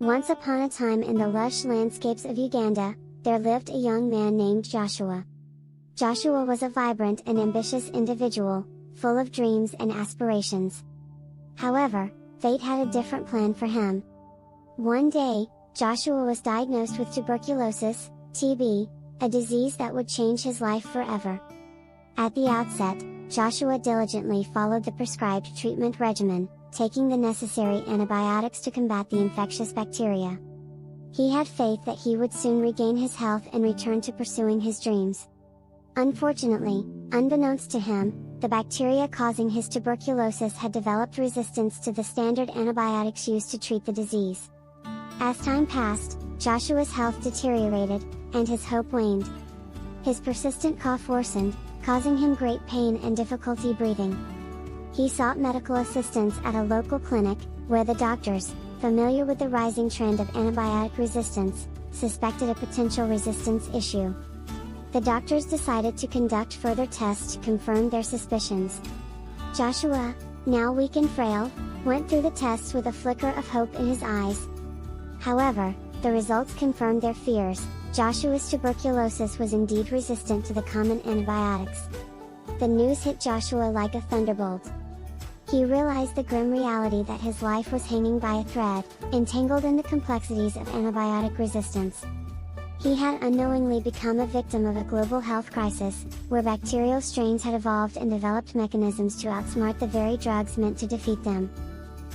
Once upon a time in the lush landscapes of Uganda, there lived a young man named Joshua. Joshua was a vibrant and ambitious individual, full of dreams and aspirations. However, fate had a different plan for him. One day, Joshua was diagnosed with tuberculosis, TB, a disease that would change his life forever. At the outset, Joshua diligently followed the prescribed treatment regimen, taking the necessary antibiotics to combat the infectious bacteria. He had faith that he would soon regain his health and return to pursuing his dreams. Unfortunately, unbeknownst to him, the bacteria causing his tuberculosis had developed resistance to the standard antibiotics used to treat the disease. As time passed, Joshua's health deteriorated, and his hope waned. His persistent cough worsened, causing him great pain and difficulty breathing. He sought medical assistance at a local clinic, where the doctors, familiar with the rising trend of antibiotic resistance, suspected a potential resistance issue. The doctors decided to conduct further tests to confirm their suspicions. Joshua, now weak and frail, went through the tests with a flicker of hope in his eyes. However, the results confirmed their fears. Joshua's tuberculosis was indeed resistant to the common antibiotics. The news hit Joshua like a thunderbolt. He realized the grim reality that his life was hanging by a thread, entangled in the complexities of antibiotic resistance. He had unknowingly become a victim of a global health crisis, where bacterial strains had evolved and developed mechanisms to outsmart the very drugs meant to defeat them.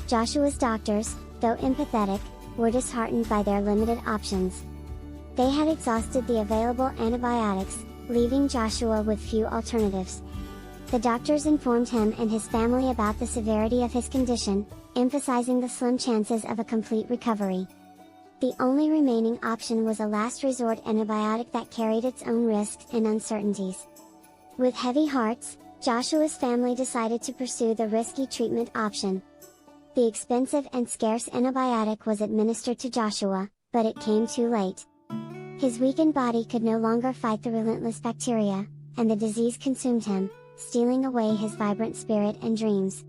Joshua's doctors, though empathetic, were disheartened by their limited options. They had exhausted the available antibiotics, leaving Joshua with few alternatives. The doctors informed him and his family about the severity of his condition, emphasizing the slim chances of a complete recovery. The only remaining option was a last resort antibiotic that carried its own risks and uncertainties. With heavy hearts, Joshua's family decided to pursue the risky treatment option. The expensive and scarce antibiotic was administered to Joshua, but it came too late. His weakened body could no longer fight the relentless bacteria, and the disease consumed him, stealing away his vibrant spirit and dreams.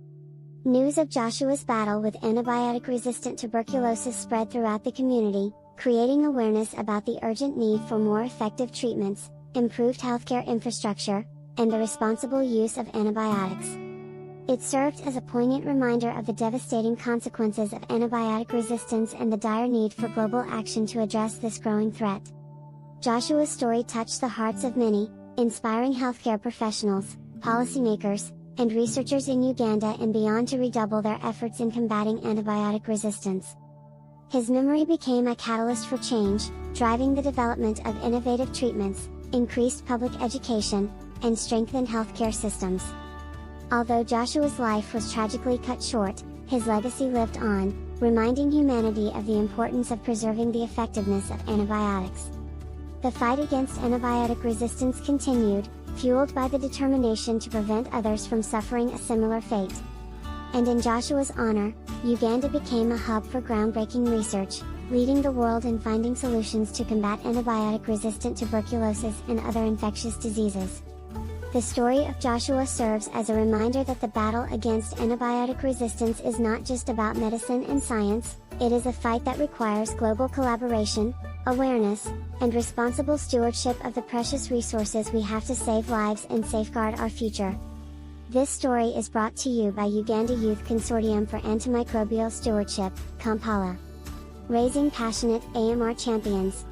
News of Joshua's battle with antibiotic-resistant tuberculosis spread throughout the community, creating awareness about the urgent need for more effective treatments, improved healthcare infrastructure, and the responsible use of antibiotics. It served as a poignant reminder of the devastating consequences of antibiotic resistance and the dire need for global action to address this growing threat. Joshua's story touched the hearts of many, inspiring healthcare professionals, policymakers, and researchers in Uganda and beyond to redouble their efforts in combating antibiotic resistance. His memory became a catalyst for change, driving the development of innovative treatments, increased public education, and strengthened healthcare systems. Although Joshua's life was tragically cut short, his legacy lived on, reminding humanity of the importance of preserving the effectiveness of antibiotics. The fight against antibiotic resistance continued, fueled by the determination to prevent others from suffering a similar fate. And in Joshua's honor, Uganda became a hub for groundbreaking research, leading the world in finding solutions to combat antibiotic-resistant tuberculosis and other infectious diseases. The story of Joshua serves as a reminder that the battle against antibiotic resistance is not just about medicine and science, it is a fight that requires global collaboration, awareness, and responsible stewardship of the precious resources we have to save lives and safeguard our future. This story is brought to you by Uganda Youth Consortium for Antimicrobial Stewardship, Kampala. Raising passionate AMR champions.